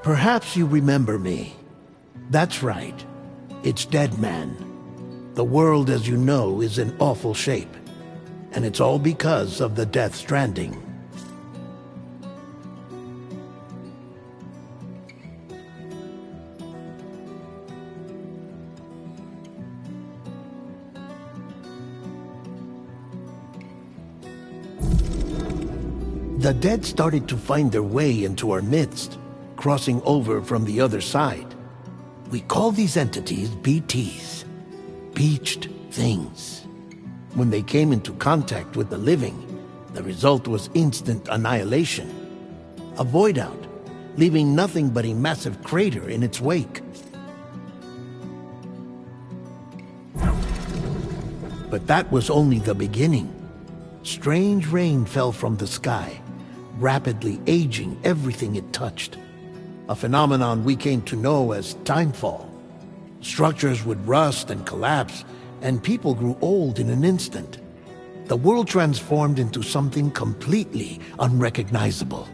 Perhaps you remember me. That's right. It's Dead Man. The world, as you know, is in awful shape. And it's all because of the Death Stranding. The dead started to find their way into our midst, crossing over from the other side. We call these entities BTs, Beached Things. When they came into contact with the living, the result was instant annihilation. A void out, leaving nothing but a massive crater in its wake. But that was only the beginning. Strange rain fell from the sky, rapidly aging everything it touched. A phenomenon we came to know as timefall. Structures would rust and collapse, and people grew old in an instant. The world transformed into something completely unrecognizable.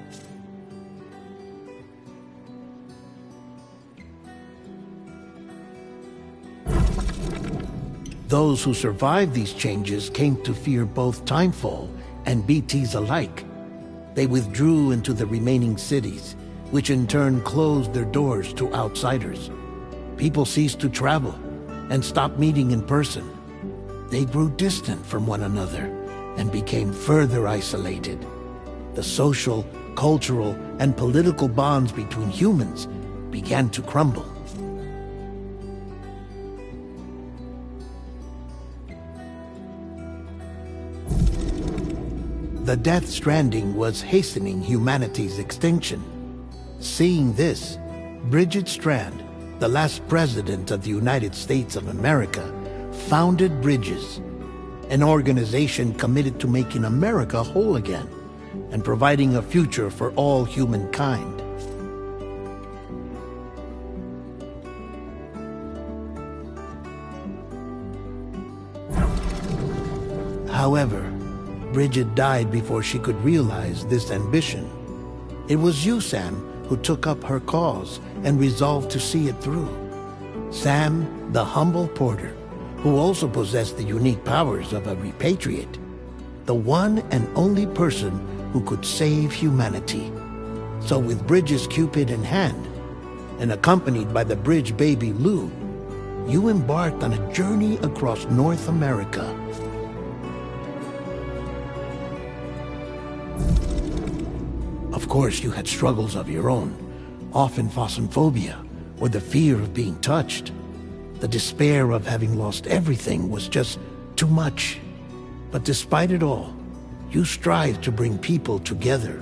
Those who survived these changes came to fear both timefall and BTs alike. They withdrew into the remaining cities, which in turn closed their doors to outsiders. People ceased to travel and stopped meeting in person. They grew distant from one another and became further isolated. The social, cultural, and political bonds between humans began to crumble. The Death Stranding was hastening humanity's extinction. Seeing this, Bridget Strand, the last president of the United States of America, founded Bridges, an organization committed to making America whole again and providing a future for all humankind. However, Bridget died before she could realize this ambition. It was you, Sam, who took up her cause and resolved to see it through. Sam, the humble porter, who also possessed the unique powers of a repatriate. The one and only person who could save humanity. So with Bridges' Cupid in hand, and accompanied by the bridge baby Lou, you embarked on a journey across North America. Of course, you had struggles of your own, often phasmophobia, or the fear of being touched. The despair of having lost everything was just too much. But despite it all, you strived to bring people together.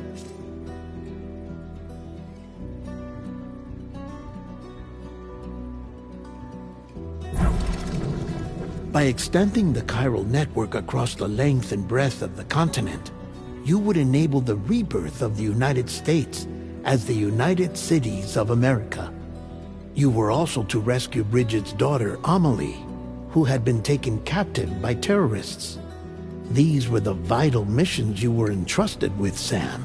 By extending the chiral network across the length and breadth of the continent, you would enable the rebirth of the United States as the United Cities of America. You were also to rescue Bridget's daughter, Amelie, who had been taken captive by terrorists. These were the vital missions you were entrusted with, Sam.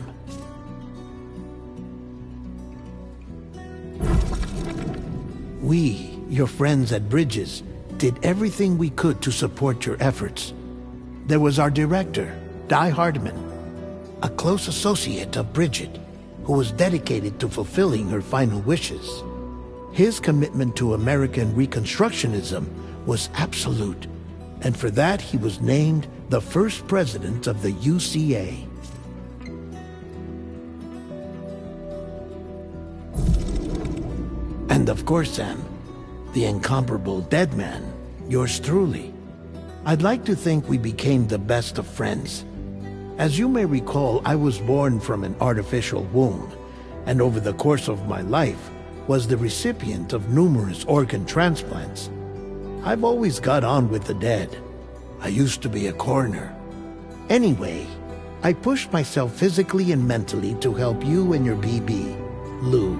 We, your friends at Bridges, did everything we could to support your efforts. There was our director, Di Hardman, a close associate of Bridget, who was dedicated to fulfilling her final wishes. His commitment to American Reconstructionism was absolute, and for that he was named the first president of the UCA. And of course, Sam, the incomparable Dead Man, yours truly. I'd like to think we became the best of friends. As you may recall, I was born from an artificial womb, and over the course of my life was the recipient of numerous organ transplants. I've always got on with the dead. I used to be a coroner. Anyway, I pushed myself physically and mentally to help you and your BB, Lou.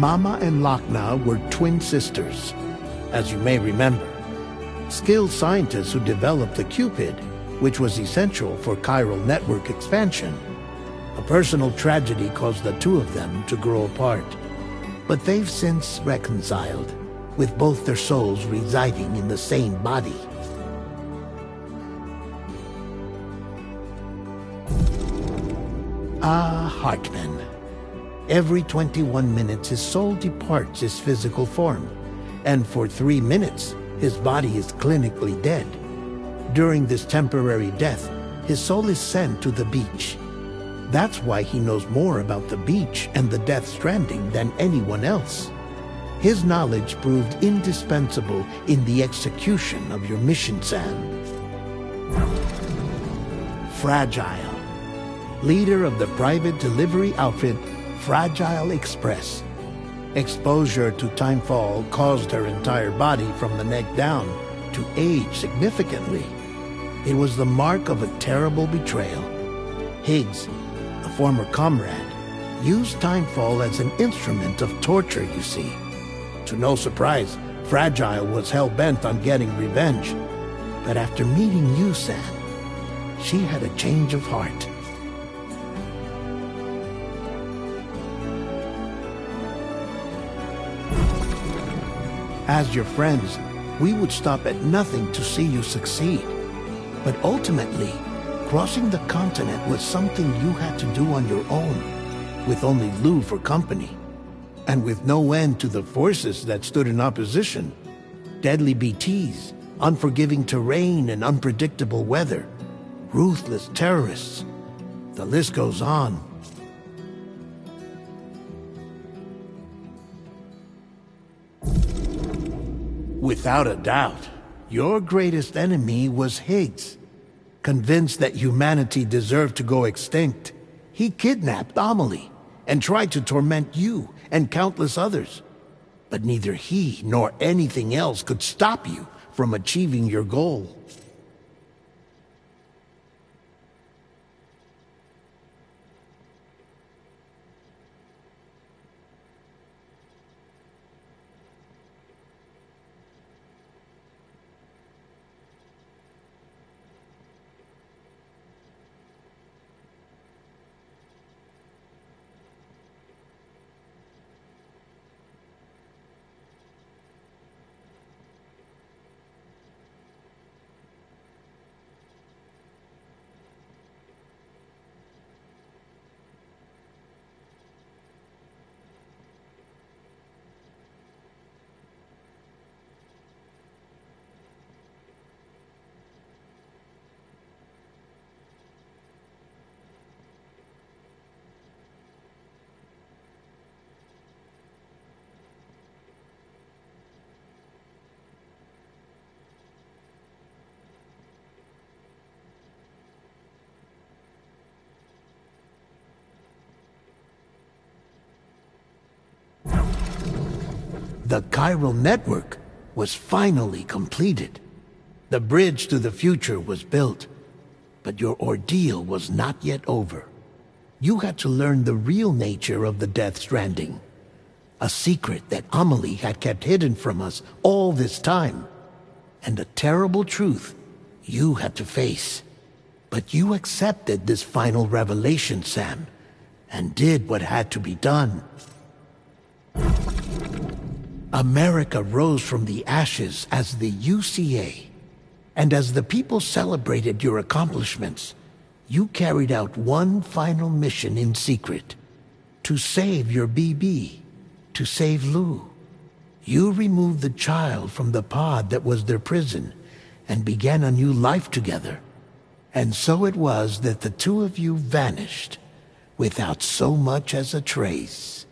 Mama and Lakna were twin sisters, as you may remember. Skilled scientists who developed the Cupid, which was essential for chiral network expansion. A personal tragedy caused the two of them to grow apart. But they've since reconciled, with both their souls residing in the same body. Hartman. Every 21 minutes his soul departs his physical form, and for 3 minutes his body is clinically dead. During this temporary death, his soul is sent to the beach. That's why he knows more about the beach and the Death Stranding than anyone else. His knowledge proved indispensable in the execution of your mission, Sam. Fragile. Leader of the private delivery outfit, Fragile Express. Exposure to timefall caused her entire body from the neck down to age significantly. It was the mark of a terrible betrayal. Higgs, a former comrade, used timefall as an instrument of torture, you see. To no surprise, Fragile was hell-bent on getting revenge. But after meeting you, Sam, she had a change of heart. As your friends, we would stop at nothing to see you succeed. But ultimately, crossing the continent was something you had to do on your own, with only Lou for company, and with no end to the forces that stood in opposition. Deadly BTs, unforgiving terrain and unpredictable weather, ruthless terrorists. The list goes on. Without a doubt, your greatest enemy was Higgs. Convinced that humanity deserved to go extinct, he kidnapped Amelie and tried to torment you and countless others. But neither he nor anything else could stop you from achieving your goal. The chiral network was finally completed. The bridge to the future was built, but your ordeal was not yet over. You had to learn the real nature of the Death Stranding, a secret that Amelie had kept hidden from us all this time, and a terrible truth you had to face. But you accepted this final revelation, Sam, and did what had to be done. America rose from the ashes as the UCA, and as the people celebrated your accomplishments, you carried out one final mission in secret: to save your BB, to save Lou. You removed the child from the pod that was their prison and began a new life together. And so it was that the two of you vanished without so much as a trace.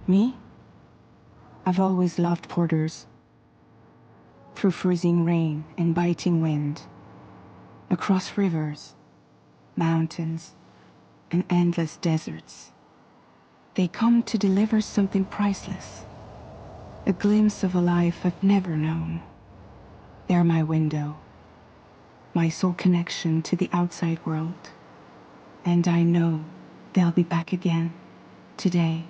Me? I've always loved porters. Through freezing rain and biting wind, across rivers, mountains, and endless deserts, they come to deliver something priceless, a glimpse of a life I've never known. They're my window, my sole connection to the outside world, and I know they'll be back again today.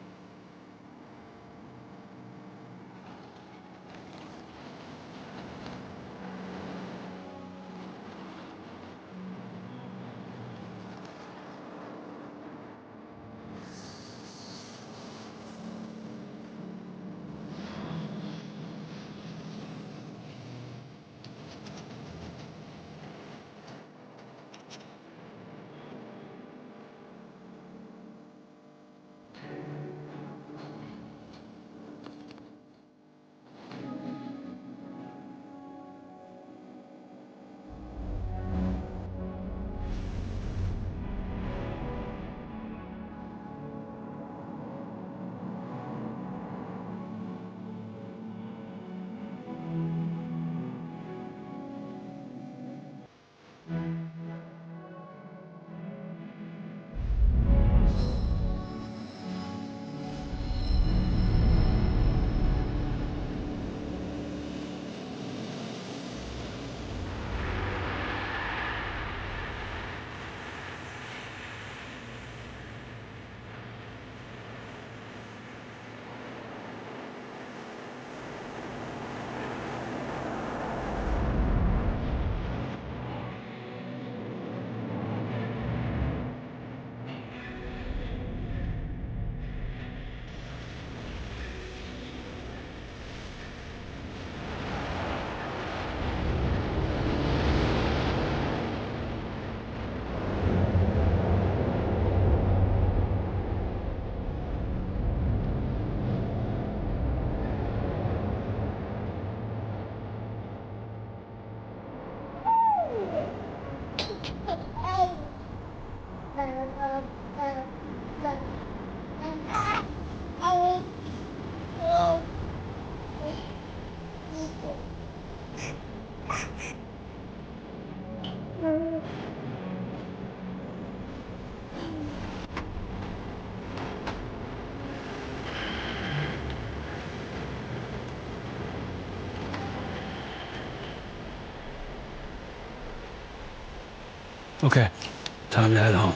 Okay, time to head home.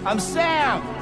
I'm Sam!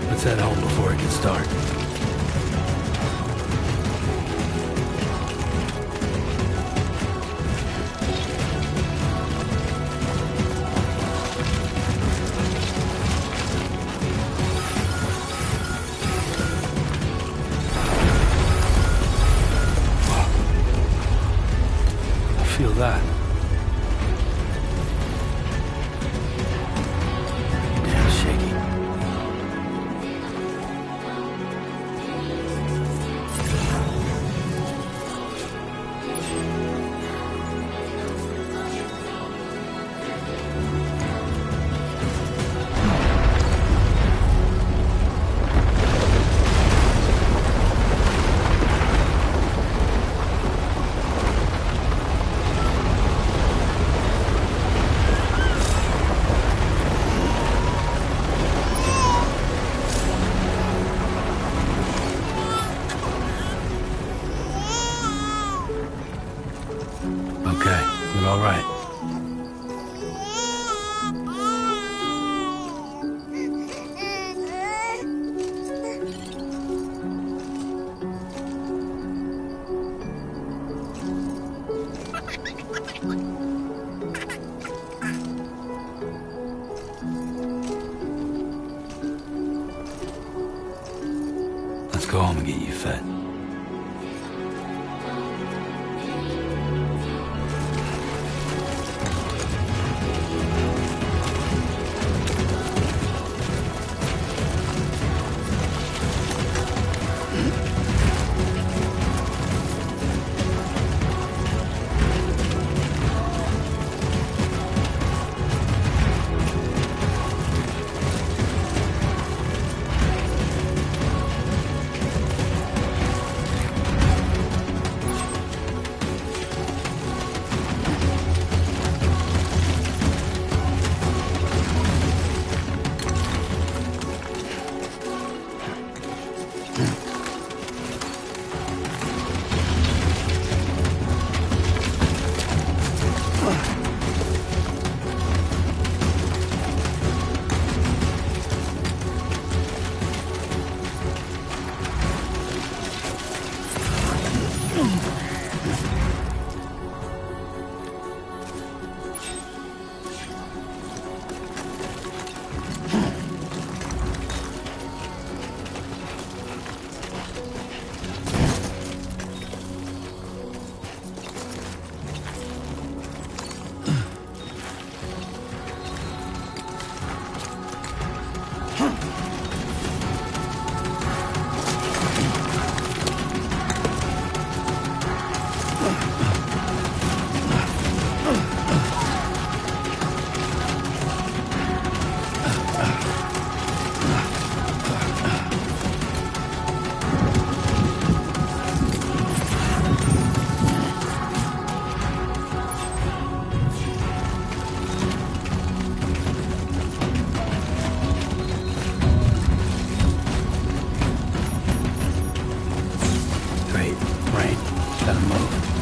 Let's head home before it gets dark. I feel that. Damn shaky. Okay, you're all right. Let's go home and get you fed. Great. Rain. Gotta move.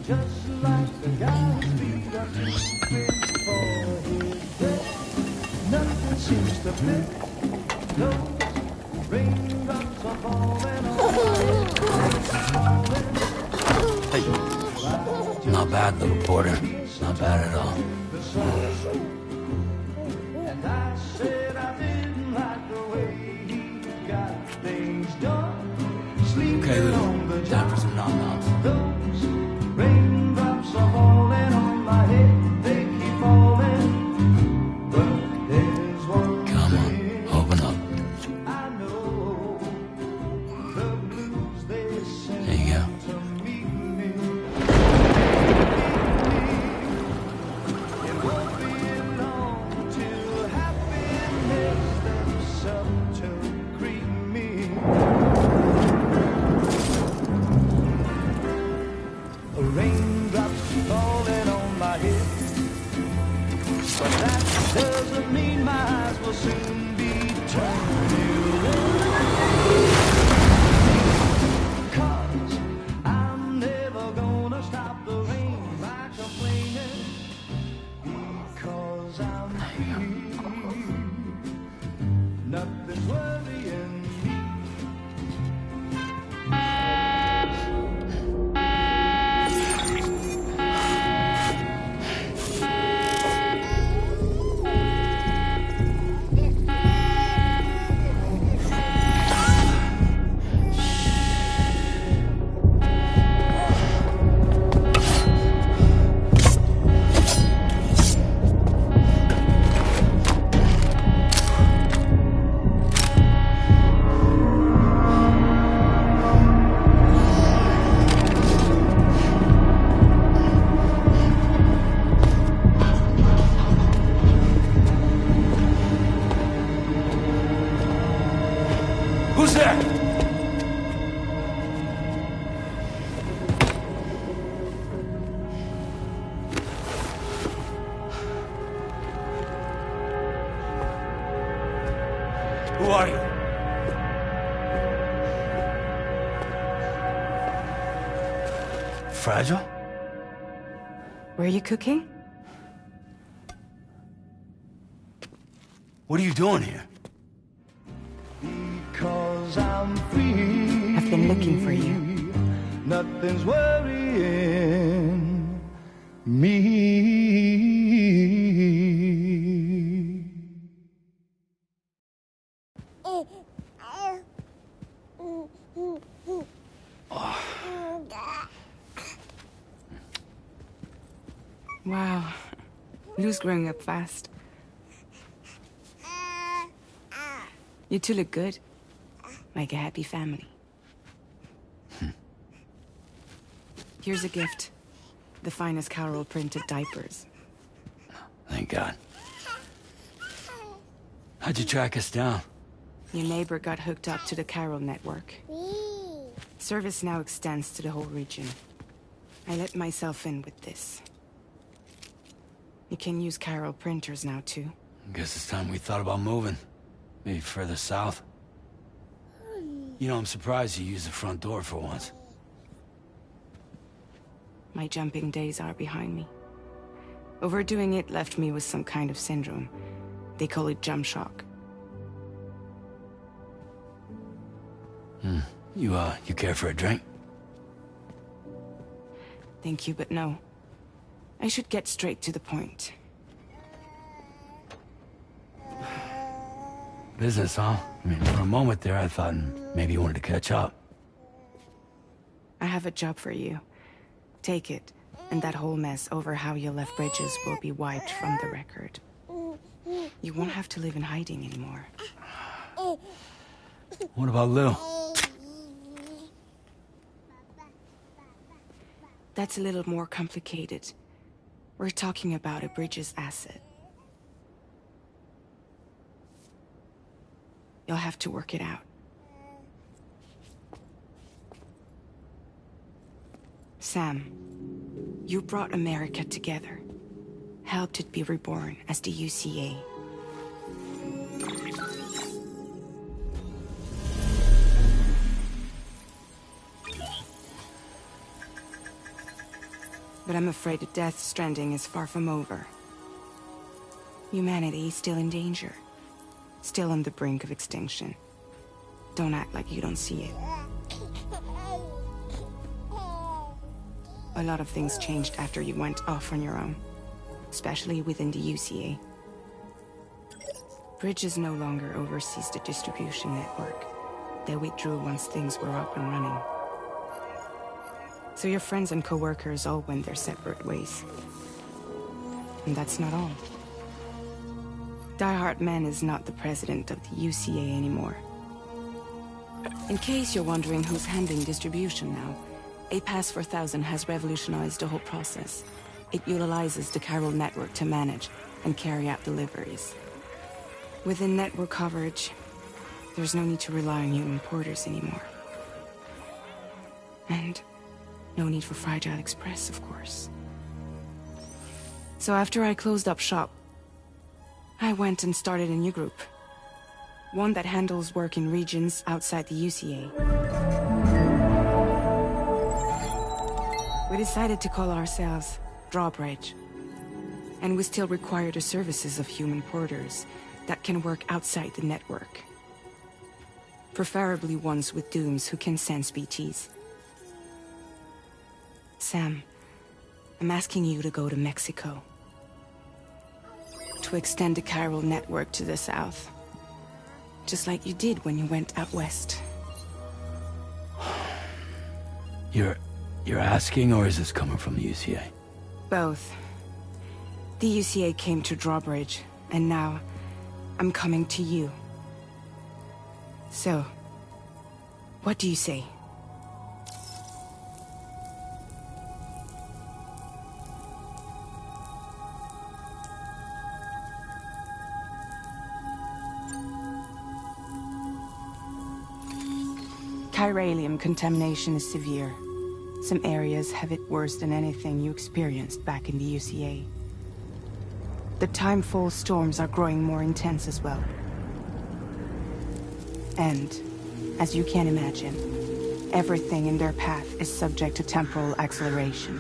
just like the guy whose feet are too big for his bed. Nothing seems to fit. Those raindrops are falling on my head. Hey. Not bad, little porter. Not bad at all. And I said I didn't like the way he got things done. Okay, Lou. Time for some nom-noms. Those raindrops are falling on my head. They keep falling. But there's one Come on, open up. I know. The blues they send There you go. to meet me. It won't be long till happiness steps up to greet me. Raindrops falling on my head, but that doesn't mean my eyes will soon be turning red. 'Cause I'm never gonna stop the rain by complaining, because I'm free. Nothing's worrying me. Who's there? Who are you? Fragile? Were you cooking? What are you doing here? Because I'm free. I've been looking for you. Nothing's worrying me. Wow. Lou's growing up fast. You two look good. Like a happy family. Here's a gift. The finest Carol printed diapers. Thank God. How'd you track us down? Your neighbor got hooked up to the Carol network. Service now extends to the whole region. I let myself in with this. You can use Carol printers now, too. Guess it's time we thought about moving. Maybe further south. You know, I'm surprised you used the front door for once. My jumping days are behind me. Overdoing it left me with some kind of syndrome. They call it jump shock. You care for a drink? Thank you, but no. I should get straight to the point. Business, huh? I mean, for a moment there, I thought maybe you wanted to catch up. I have a job for you. Take it, and that whole mess over how you left Bridges will be wiped from the record. You won't have to live in hiding anymore. What about Lou? That's a little more complicated. We're talking about a Bridges asset. You'll have to work it out. Sam, you brought America together. Helped it be reborn as the UCA. But I'm afraid that Death Stranding is far from over. Humanity is still in danger. Still on the brink of extinction. Don't act like you don't see it. A lot of things changed after you went off on your own. Especially within the UCA. Bridges no longer oversees the distribution network. They withdrew once things were up and running. So your friends and co-workers all went their separate ways. And that's not all. Die Hartman is not the president of the UCA anymore. In case you're wondering who's handling distribution now, A Pass 4000 has revolutionized the whole process. It utilizes the chiral network to manage and carry out deliveries. Within network coverage, there's no need to rely on human porters anymore. And no need for Fragile Express, of course. So after I closed up shop, I went and started a new group. One that handles work in regions outside the UCA. We decided to call ourselves Drawbridge. And we still require the services of human porters that can work outside the network. Preferably ones with dooms who can sense BTs. Sam, I'm asking you to go to Mexico. To extend the chiral network to the south. Just like you did when you went out west. You're asking, or is this coming from the UCA? Both. The UCA came to Drawbridge, and now I'm coming to you. So, what do you say? Chiralium contamination is severe. Some areas have it worse than anything you experienced back in the UCA. The timefall storms are growing more intense as well. And, as you can imagine, everything in their path is subject to temporal acceleration.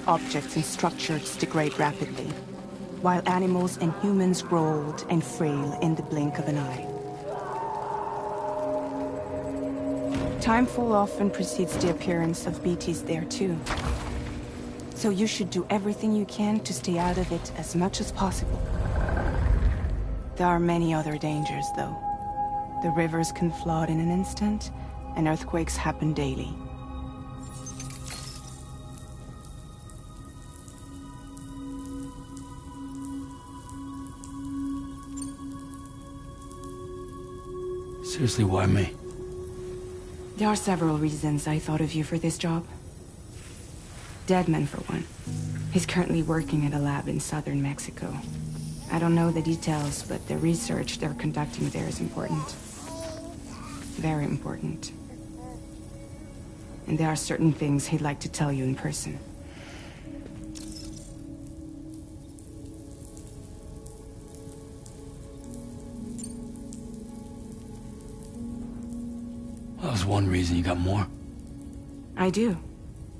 Objects and structures degrade rapidly, while animals and humans grow old and frail in the blink of an eye. Timefall often precedes the appearance of BTs there too. So you should do everything you can to stay out of it as much as possible. There are many other dangers, though. The rivers can flood in an instant, and earthquakes happen daily. Seriously, why me? There are several reasons I thought of you for this job. Deadman, for one. He's currently working at a lab in southern Mexico. I don't know the details, but the research they're conducting there is important. Very important. And there are certain things he'd like to tell you in person. That was one reason. You got more? I do.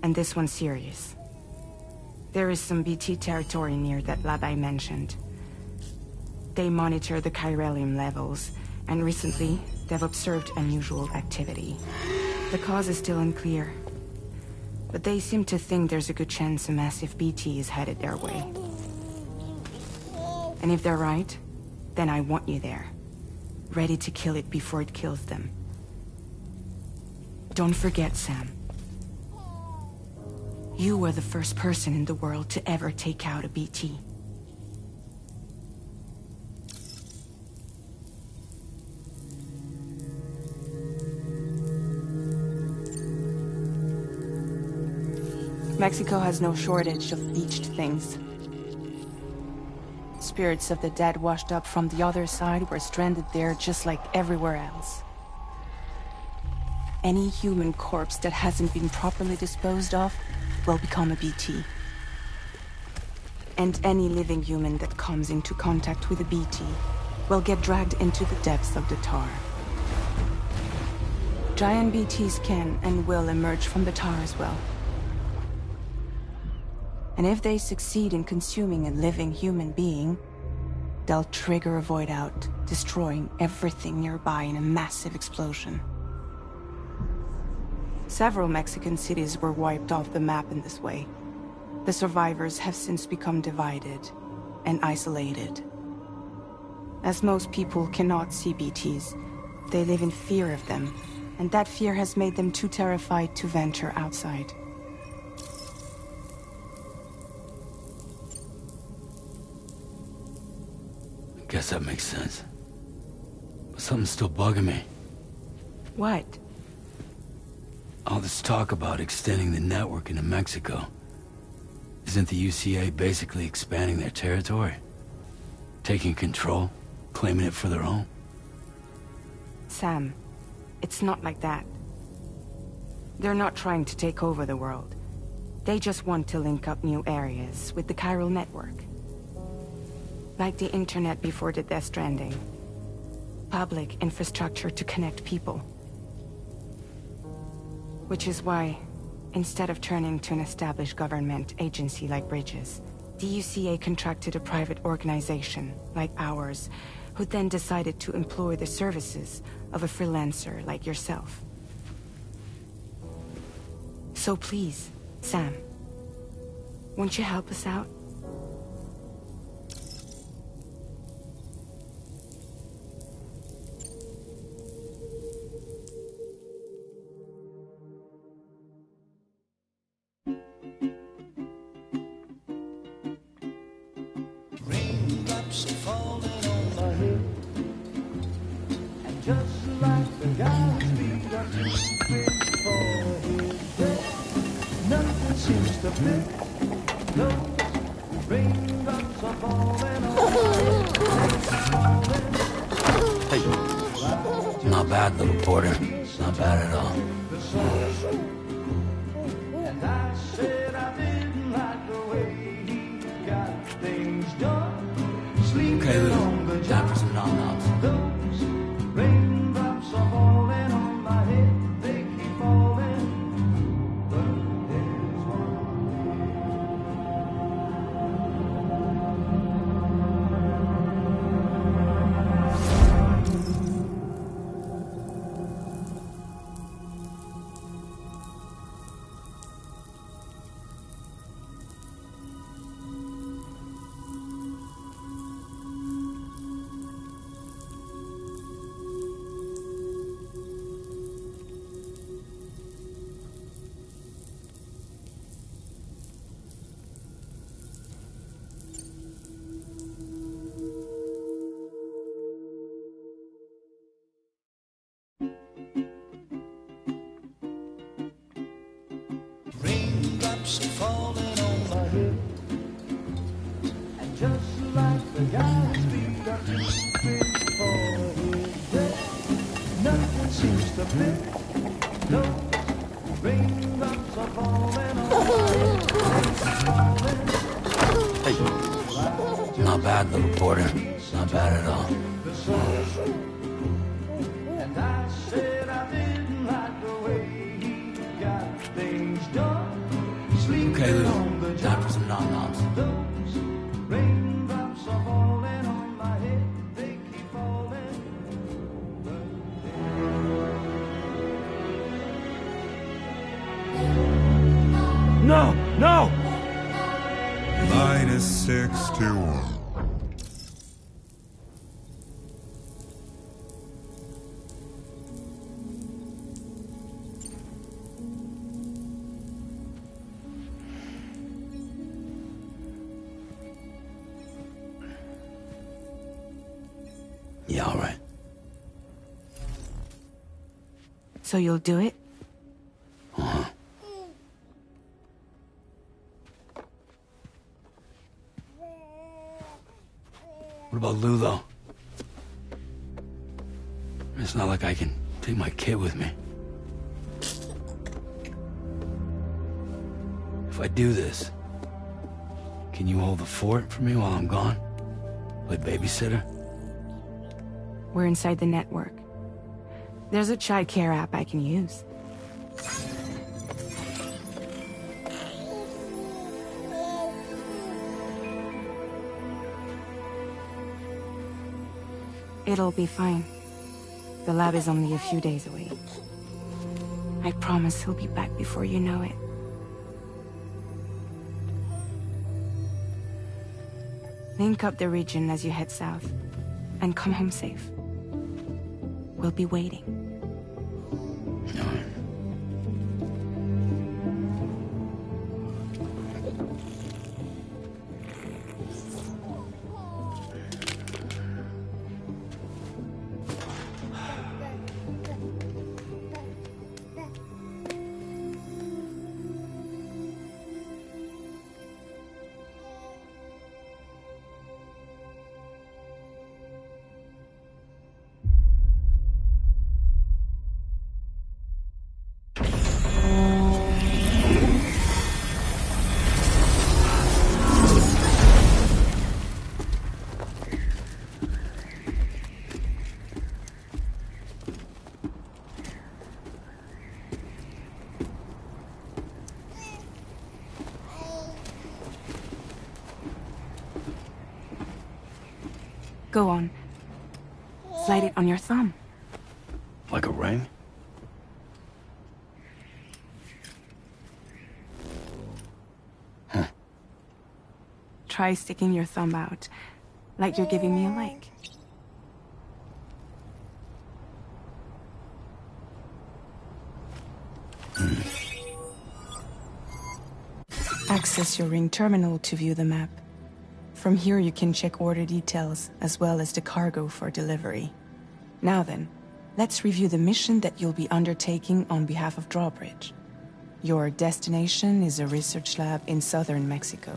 And this one's serious. There is some BT territory near that lab I mentioned. They monitor the chiralium levels, and recently, they've observed unusual activity. The cause is still unclear, but they seem to think there's a good chance a massive BT is headed their way. And if they're right, then I want you there, ready to kill it before it kills them. Don't forget, Sam. You were the first person in the world to ever take out a BT. Mexico has no shortage of beached things. Spirits of the dead washed up from the other side were stranded there just like everywhere else. Any human corpse that hasn't been properly disposed of will become a BT. And any living human that comes into contact with a BT will get dragged into the depths of the tar. Giant BTs can and will emerge from the tar as well, And if they succeed in consuming a living human being, they'll trigger a void out, destroying everything nearby in a massive explosion. Several Mexican cities were wiped off the map in this way. The survivors have since become divided and isolated. As most people cannot see BTs, they live in fear of them, and that fear has made them too terrified to venture outside. I guess that makes sense. But something's still bugging me. What? All this talk about extending the network into Mexico. Isn't the UCA basically expanding their territory? Taking control? Claiming it for their own? Sam, it's not like that. They're not trying to take over the world. They just want to link up new areas with the chiral network. Like the internet before the Death Stranding. Public infrastructure to connect people. Which is why, instead of turning to an established government agency like Bridges, the UCA contracted a private organization, like ours, who then decided to employ the services of a freelancer like yourself. So please, Sam, won't you help us out? Raindrops are falling on my head, and just like the guy's feet are too big for his bed, nothing seems to fit. Those raindrops are falling on my head. Hey. Not bad, little porter. Not bad at all. And I said I didn't like the way he got things done. Okay, Lou. Time for some nom-noms. Those raindrops are falling on my head. They keep falling, but there's raindrops are falling on my head, and just like the guy's feet are too big for his bed, nothing seems to fit. Those raindrops are falling on my head. Hey. Not bad, little porter. Not bad at all. And I said I didn't like the way he got things done. Okay, Lou. Time for some nom-noms. Those raindrops are falling on my head. They keep falling. No! No! -61. Yeah, all right. So you'll do it? Uh-huh. What about Lou, though? It's not like I can take my kid with me. If I do this, can you hold the fort for me while I'm gone? Play babysitter? We're inside the network. There's a child care app I can use. It'll be fine. The lab is only a few days away. I promise he'll be back before you know it. Link up the region as you head south, and come home safe. We'll be waiting. Go on. Slide it on your thumb. Like a ring? Huh. Try sticking your thumb out, like you're giving me a like. Access your ring terminal to view the map. From here you can check order details, as well as the cargo for delivery. Now then, let's review the mission that you'll be undertaking on behalf of Drawbridge. Your destination is a research lab in southern Mexico.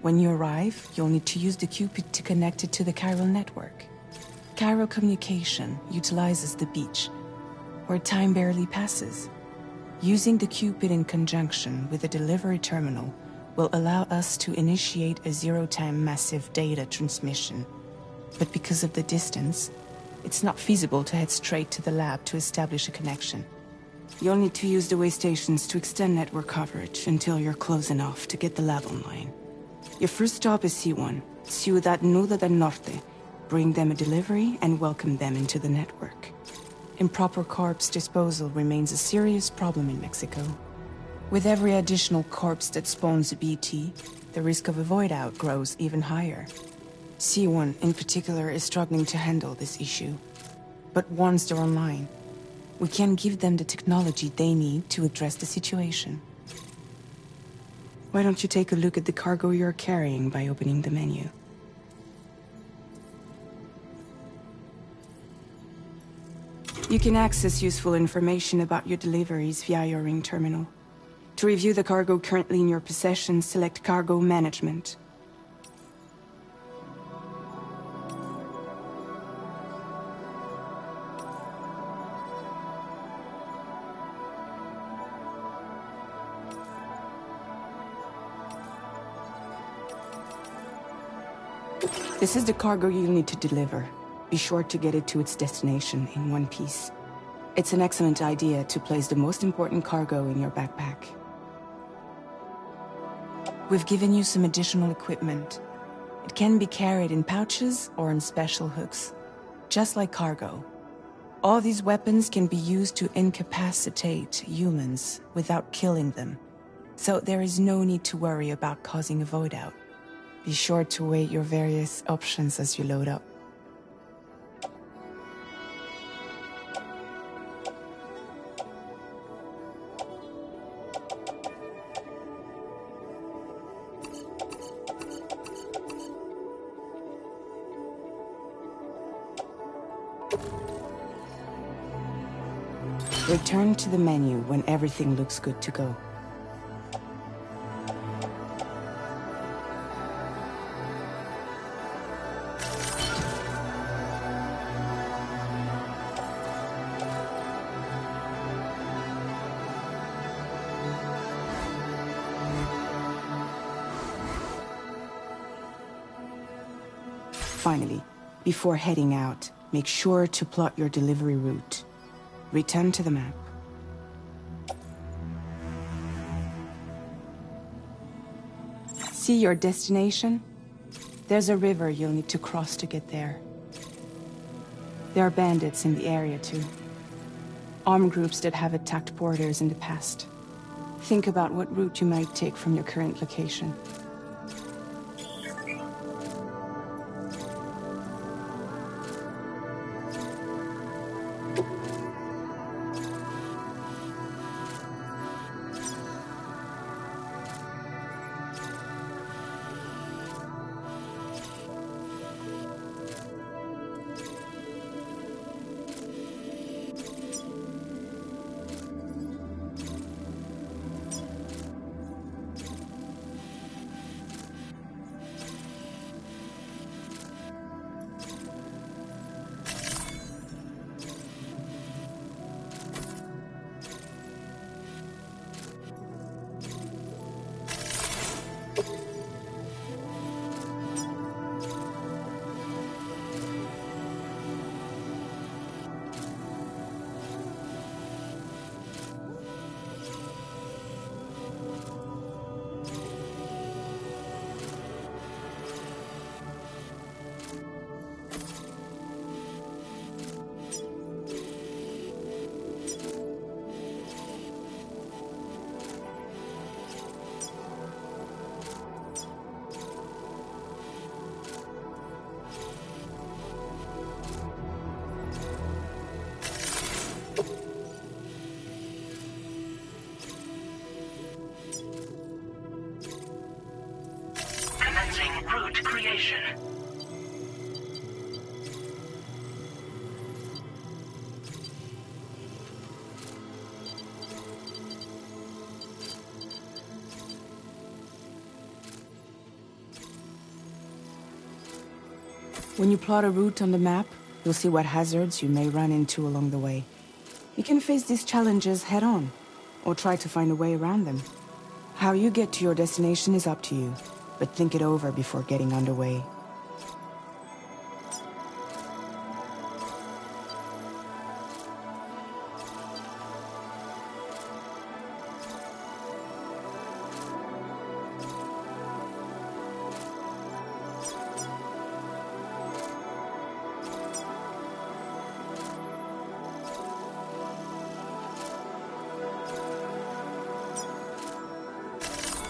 When you arrive, you'll need to use the Cupid to connect it to the chiral network. Chiral communication utilizes the beach, where time barely passes. Using the Cupid in conjunction with the delivery terminal will allow us to initiate a zero-time massive data transmission. But because of the distance, it's not feasible to head straight to the lab to establish a connection. You'll need to use the way stations to extend network coverage until you're close enough to get the lab online. Your first stop is C1, Ciudad Nuda del Norte. Bring them a delivery and welcome them into the network. Improper corpse disposal remains a serious problem in Mexico. With every additional corpse that spawns a BT, the risk of a void out grows even higher. C1 in particular is struggling to handle this issue. But once they're online, we can give them the technology they need to address the situation. Why don't you take a look at the cargo you're carrying by opening the menu? You can access useful information about your deliveries via your ring terminal. To review the cargo currently in your possession, select Cargo Management. This is the cargo you'll need to deliver. Be sure to get it to its destination in one piece. It's an excellent idea to place the most important cargo in your backpack. We've given you some additional equipment. It can be carried in pouches or in special hooks, just like cargo. All these weapons can be used to incapacitate humans without killing them, so there is no need to worry about causing a void out. Be sure to weigh your various options as you load up. Return to the menu when everything looks good to go. Finally, before heading out, make sure to plot your delivery route. Return to the map. See your destination? There's a river you'll need to cross to get there. There are bandits in the area too. Armed groups that have attacked porters in the past. Think about what route you might take from your current location. Route creation. When you plot a route on the map, you'll see what hazards you may run into along the way. You can face these challenges head-on, or try to find a way around them. How you get to your destination is up to you, but think it over before getting underway.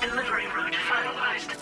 Delivery route finalized.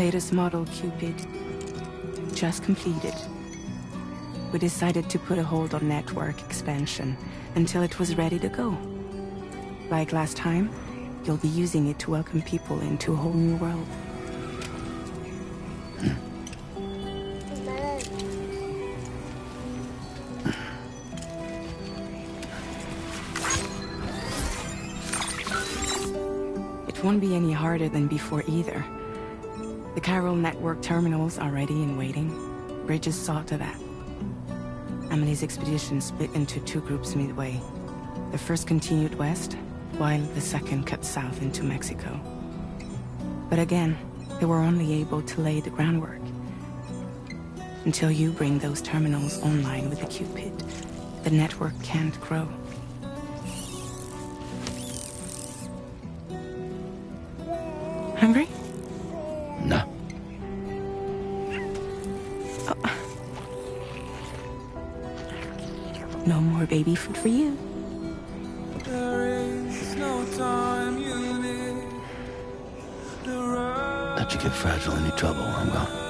latest model, Cupid, just completed. We decided to put a hold on network expansion until it was ready to go. Like last time, you'll be using it to welcome people into a whole new world. It won't be any harder than before either. The Chiral network terminals are ready and waiting. Bridges saw to that. Emily's expedition split into two groups midway. The first continued west, while the second cut south into Mexico. But again, they were only able to lay the groundwork. Until you bring those terminals online with the Cupid, the network can't grow. Hungry? No. No more baby food for you. Let you get fragile, any trouble, I'm gone.